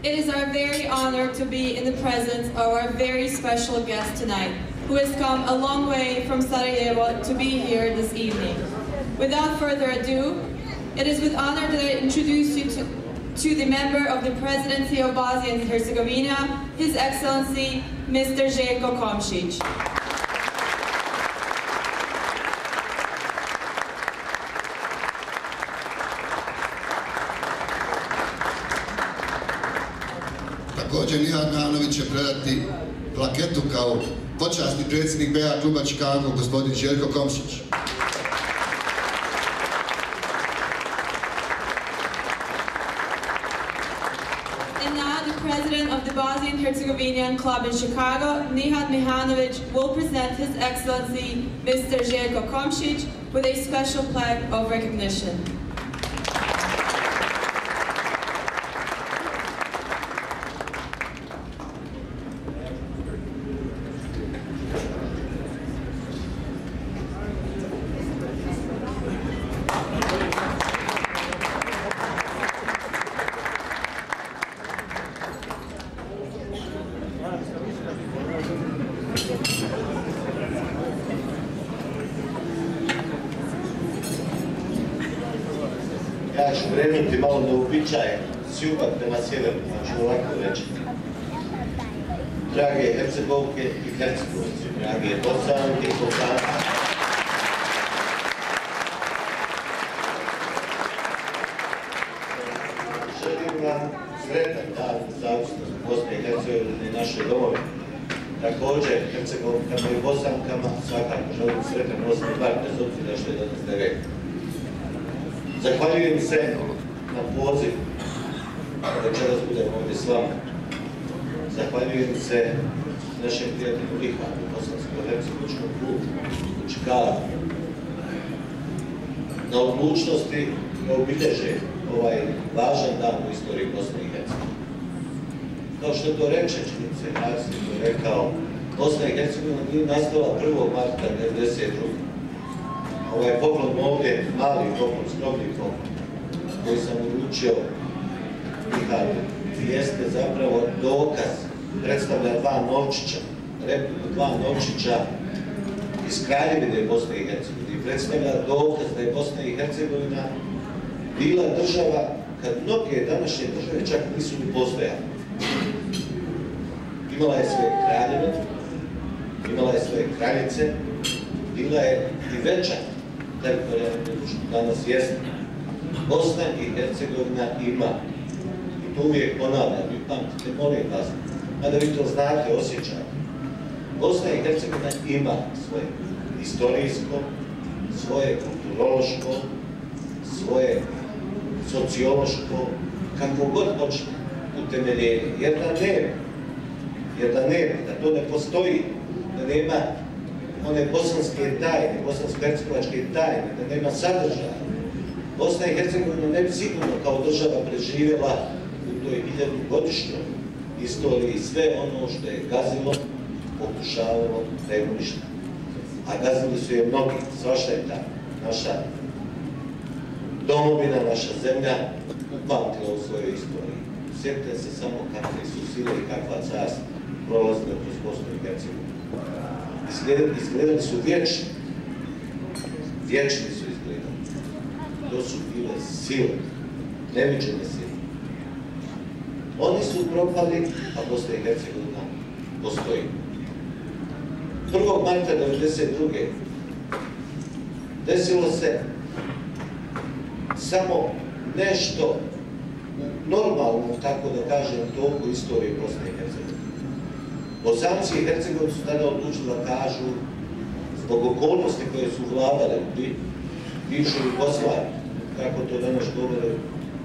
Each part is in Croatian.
It is our very honor to be in the presence of our very special guest tonight, who has come a long way from Sarajevo to be here this evening. Without further ado, it is with honor that I introduce you to the member of the Presidency of Bosnia and Herzegovina, His Excellency, Mr. Željko Komšić. Također Nihat Mihanović će predati plaketu kao počasni predsjednik BA kluba Chicago, gospodin Željko Komšić. And now the president of the Bosnian Herzegovinian club in Chicago, Nihat Mihanović, will present His Excellency Mr. Željko Komšić with a special plaque of recognition. Ja ću krenuti malo neuobičajen s juga prema sjeveru, znači ovako reći. Drage Hercegovke i Hercegovci, drage Bosanke i Bosanke. Želim vam sretan dan nezavisnosti Bosne i Hercegovine i naše domove. Također, Hercegovkama i Bosankama svakako želim sretan 8. mart, bez obzira što je danas 9. Zahvaljujem se na poziv da večeras budem ovdje s vama. Zahvaljujem se našem prijatelju Nihatu, bosansko-hercegovačkom klubu u Chicagu, na odlučnosti da obilježe ovaj važan dan u istoriji Bosne i Hercegovine. Kao što to reče činjenice, ja sam to rekao, Bosna i Hercegovina nije nastala 1. marta 1992. Ovaj poklon ovdje, mali poklon s grobnikom koji sam uručio Nihatu, jeste zapravo dokaz, predstavlja dva novčića, repliku dva novčića iz Kraljevine Bosne i Hercegovine i predstavlja dokaz da je Bosna i Hercegovina bila država kad mnoge današnje države čak nisu ni postojale. Imala je svoje kraljeve, imala je svoje kraljice, bila je i veća teritorijalna što danas jeste. Bosna i Hercegovina ima, i to uvijek ponavljam, i pamtite, molim vas, mada vi to znate, osjećate. Bosna i Hercegovina ima svoje istorijsko, svoje kulturološko, svoje sociološko, kako god hoćete, utemeljenje. Jer da nema, da to ne postoji, da nema one bosanske tajne, bosansko-hercegovačke tajne, da nema sadržaja. Bosna i Hercegovina ne bi sigurno kao država preživjela u toj 1000-godišnjoj istoriji sve ono što je gazilo, pokušavalo da je uništa. A gazili su je mnogi, svašta je ta naša domovina, naša zemlja upamtila u svojoj istoriji. Sjetite se samo kakve su sile i kakva carstva prolazile kroz Bosnu i Hercegovinu. Izgledali su vječni. Vječni su izgledali. To su bile sile, neviđene sile. Oni su propali, a Bosna i Hercegovina postoji. 1. marta 1992. desilo se samo nešto normalno, tako da kažem, toku istorije Bosne i Hercegovine. Bosanci i Hercegovci su tada odlučili da kažu, zbog okolnosti koje su vladale u bivšoj Jugoslaviji, kako to danas govore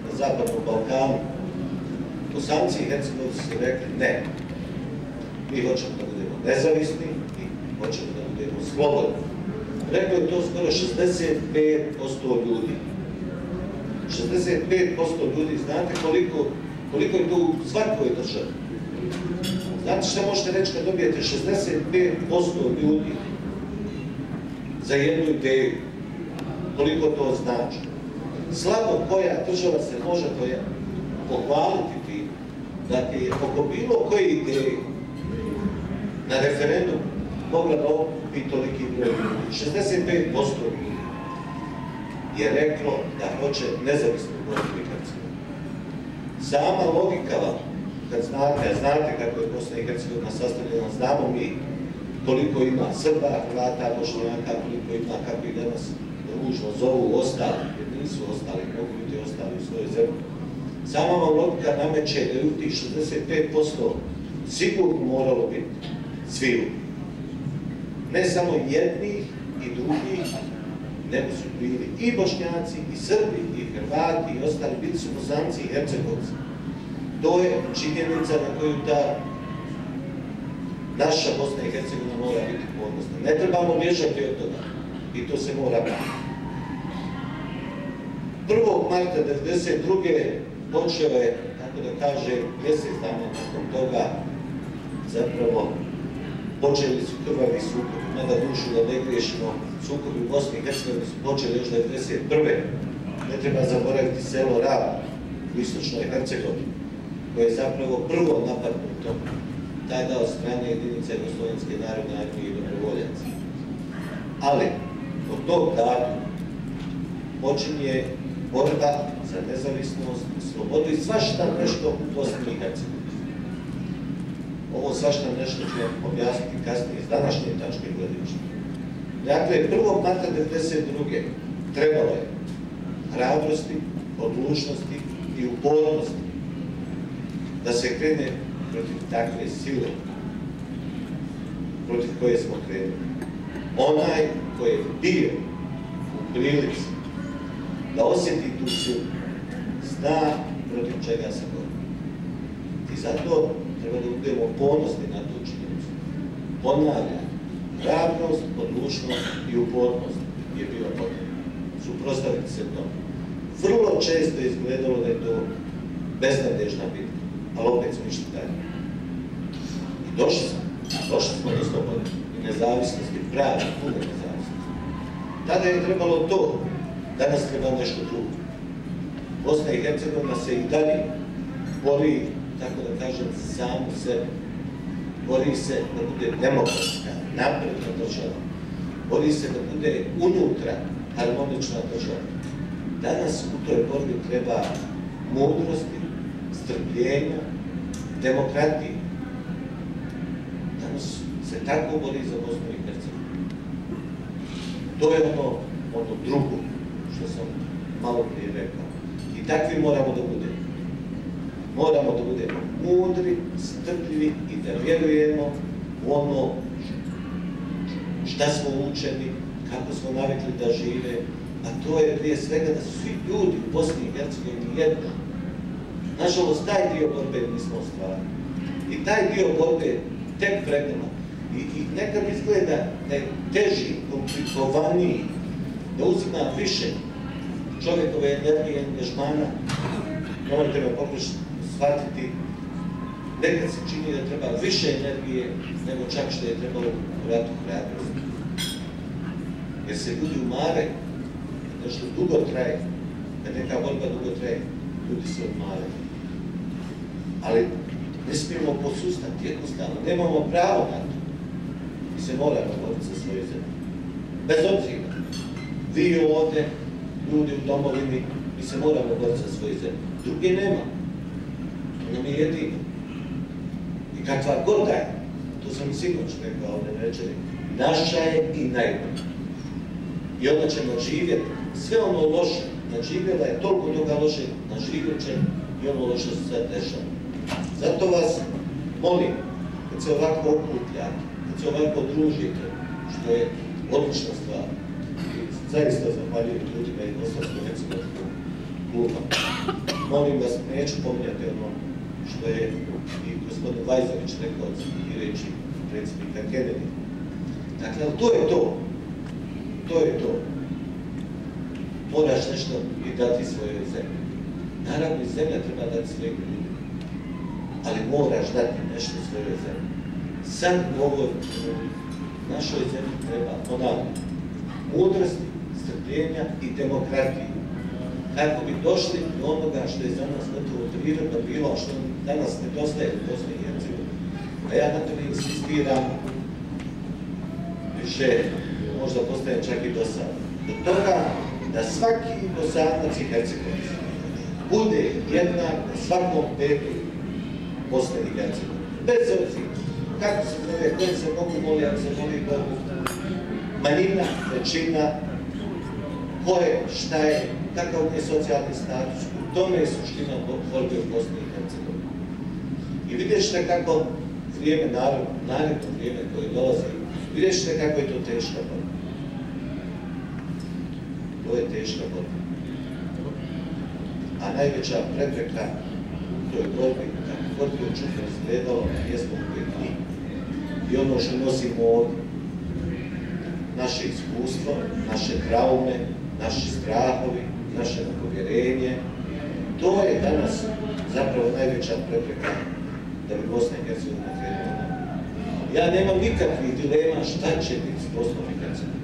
na Zapadnom Balkanu, Bosanci i Hercegovci su rekli ne, mi hoćemo da budemo nezavisni i hoćemo da budemo slobodni. Rekao je to skoro 65% ljudi. 65% ljudi, znate koliko je to u svakoj državi. Znate što možete reći kad dobijete 65% ljudi za jednu ideju? Koliko to znači? slabo koja država se može pohvaliti tim, da je oko bilo koje ideje na referendum mogla da okupi toliki broj ljudi. 65% je reklo da hoće nezavisnu Bosnu i Hercegovinu. Sama logika vam, kad znate kako je Bosna i Hercegovina sastavljena, znamo mi koliko ima Srba, Hrvata, Bošnjaka, koliko ima, kako i danas ružno zovu, ostali, jer nisu ostali, mogu biti ostali u svojoj zemlji. Sama vam logika nameće da je u tih 65% sigurno moralo biti svi. Ne samo jednih i drugih, nego su bili i Bošnjaci, i Srbi, i Hrvati, i ostali, bili su Bosanci i Hercegovci. To je činjenica na koju ta naša Bosna i Hercegovina mora biti ponosna. Ne trebamo bježati od toga i to se mora praviti. 1. marta 1992. počeo je, tako da kaže, mjesec dana nakon toga, zapravo počeli su krvavi sukobi, mada dušu da ne griješimo, sukobi u Bosni i Hercegovini su počeli još 1991. Ne treba zaboraviti selo Rab u istočnoj Hercegovini, koje je zapravo prvo napadnuto tada od strane jedinice Jugoslovenske narodne armije i dobrovoljaca. Ali od tog datuma počinje borba za nezavisnost, slobodu i svašta nešto u Bosni i Hercegovini. Ovo svašta nešto ću vam objasniti kasnije iz današnje tačke gledišta. Dakle, 1. marta 1992. trebalo je hrabrosti, odlučnosti i upornosti da se krene protiv takve sile protiv koje smo krenuli. Onaj koji je bio u prilici da osjeti tu silu, zna protiv čega se bori. I zato treba da budemo ponosni na tu činjenicu. Ponavljam, hrabrost, odlučnost i upornost je bio potrebno. Suprotstaviti se tome. Vrlo često je izgledalo da je to beznadežna bitka, ali opet smo išli dalje. I došli smo do slobode i nezavisnosti, prave, pune nezavisnosti. Tada je trebalo to, danas treba nešto drugo. Bosna i Hercegovina se i dalje bori, tako da kažem, samu sebe. Bori se da bude demokratska, napredna država. Bori se da bude unutra harmonična država. Danas u toj borbi treba mudrosti, strpljenja, demokratije. Danas se tako bori za Bosnu i Hercegovinu. To je ono drugo što sam malo prije rekao. I takvi moramo da budemo. Moramo da budemo mudri, strpljivi i da vjerujemo u ono šta smo učeni, kako smo navikli da žive, a to je prije svega da su svi ljudi u Bosni i Hercegovini jedno. Nažalost, taj dio borbe nismo ostvarili. I taj dio borbe tek pred nama. I nekad izgleda da je teži, komplikovaniji, da uzima više čovjekove energije, angažmana. Nemojte me pokušati shvatiti, nekad se čini da treba više energije nego čak što je trebalo u ratu hrabrosti. Jer se ljudi umare, da što dugo traje, kad neka borba dugo traje, ljudi se umare. Ali ne smijemo posustati jednostavno, nemamo pravo na to. Mi se moramo boriti za svoju zemlju. Bez obzira, vi ovdje, ljudi u domovini, mi se moramo boriti za svoju zemlju. Druge nema. To nam je jedino. I kakva god da je, to sam i sigurno rekao ovdje večeri, naša je i najbolja. I onda će nadživjeti sve ono loše, nadživjela je toliko toga loše, nadživjet će i ono loše se sad dešava. Zato vas molim, kad se ovako okupljate, kad se ovako družite, što je odlična stvar, i zaista zahvaljujem ljudima i Bosansko-hercegovačkog kluba. Molim vas, neću pominjati ono što je i gospodin Vajzović rekao i reći predsjednika Kennedy. Dakle, to je to. To je to. Moraš nešto i dati svojoj zemlji. Naravno, i zemlja treba dati svojim ljudima. Ali moraš dati nešto svojoj zemlji. Sad u ovoj našoj zemlji treba, ponavljam, mudrosti, strpljenja i demokratije. kako bi došli do onoga što je za nas gotovo prirodno bilo, a što danas nedostaje u Bosni i Hercegovini. A ja na to ne insistiram, više možda postajem čak i dosadan. Do toga da svaki Bosanac i Hercegovac bude jednak na svakom petu Bosne i Hercegovine. Bez obzira kako se zove, koje se mogu moli, ako se moli Bogu, manjina, većina, ko je, šta je, kakav je socijalni status, u tome je suština borbe u Bosni i Hercegovini. I vidjet ćete kako vrijeme, naredno vrijeme koje dolazi, vidjet ćete kako je to teška borba. To je teška borba. A najveća prepreka u toj borbi, kako god bi očutno izgledalo, jesmo uvijek mi. I ono što nosimo ovdje, naše iskustvo, naše traume, naši strahovi, naše nepovjerenje, to je danas zapravo najveća prepreka da bi Bosna i Hercegovina krenula. Ja nemam nikakvih dilema šta će biti s Bosnom i Hercegovinom.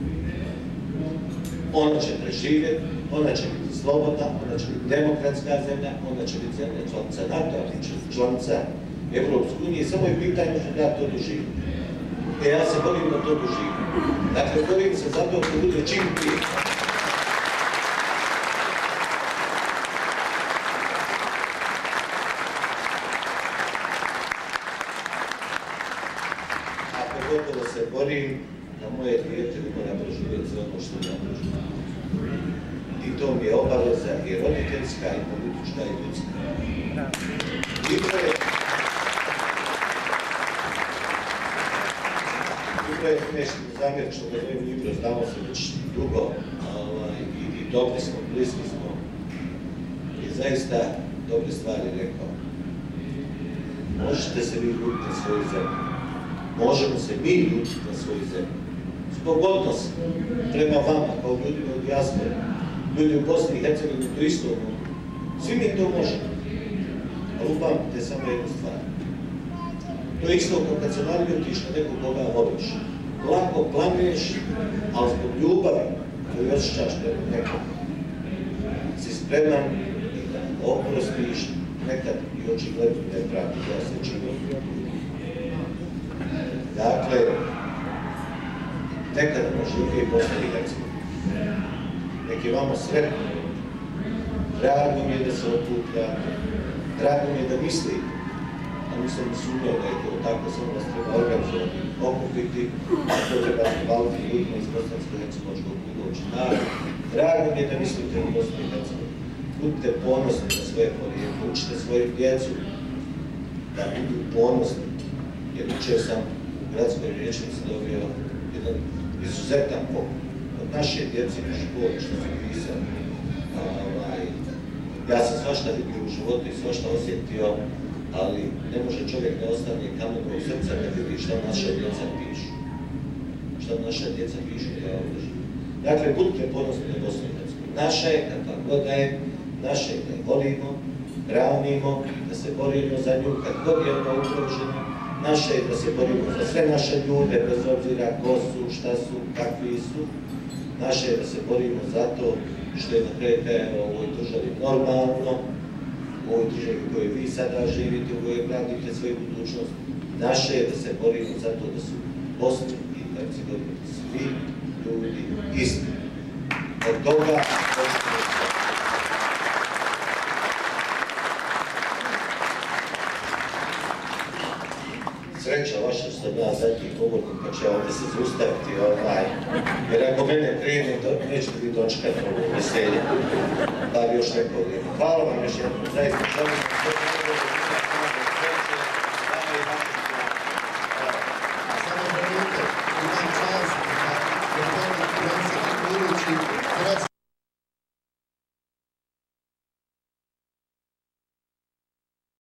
Ona će preživjeti, ona će biti slobodna, ona će biti demokratska zemlja, ona će biti zemlja članica NATO, ali članica Evropske unije. Samo je pitanje da ja to doživim. Ja se borim da to doživim. Dakle, borim se zato da bude čim prije. A pogotovo se borim da moje dijete mora proživjeti sve ono što ja proživim. I to mi je obaveza i roditeljska, i politička, i ljudska. Libro je nešto zamjer što ga zovem Libro, znamo se već dugo i dobri smo, bliski smo i zaista dobre stvari rekao. Možete se vi ljubiti na svoju zemlju. Možemo se mi ljubiti na svoju zemlju. Zbog odnosa prema vama, kao ljudima u dijaspori, ljudi u Bosni i Hercegovini to isto mogu. Svi mi to možemo. Ali upamtite samo jednu stvar. To je isto kao kad se naljutiš na nekog koga voliš. Lako planuješ, ali zbog ljubavi koju osjećaš prema nekom, si spreman da oprostiš nekad i očigledno nepravdu koja se čini. Dakle, nekada može i Bosna i Hercegovina. Nek je vama sretno. Drago mi je da se okupljate. Drago mi je da mislite. A nisam sumnjao da je to tako, samo vas treba organizovati, okupiti, a to treba zbaviti ljudima iz Bosansko-Hercegovačkog kluba. Drago mi je da mislite u Bosni i Hercegovini. Budite ponosni na svoje porijeklo, učite svoju djecu da budu ponosni. Jer jučer sam u gradskoj vijećnici dobio jedan izuzetan poklon od naše djece u školi što su pisali. Ja sam svašta vidio u životu i svašta osjetio, ali ne može čovjek da ostane kamenom u srca kad vidi šta naša djeca pišu. Šta naša djeca pišu da ja održim. Dakle, budite ponosni na Bosnu i Hercegovinu. Naša je, kakva god da je, naša je da je volimo, branimo, da se borimo za nju kad god je ona ugrožena. Naše je da se borimo za sve naše ljude, bez obzira ko su, šta su, kakvi su. Naše je da se borimo za to što je na kraju krajeva u ovoj državi normalno, u ovoj državi u kojoj vi sada živite, u kojoj gradite svoju budućnost. Naše je da se borimo za to da su Bosni i Hercegovini svi ljudi isti. Od toga sreća vaša što sam ja zadnji govornik, pa će ovdje se zaustaviti jer ako mene krene, nećete vi dočekati ovo veselje, da li još neko vrijeme. Hvala vam još jednom, zaista želim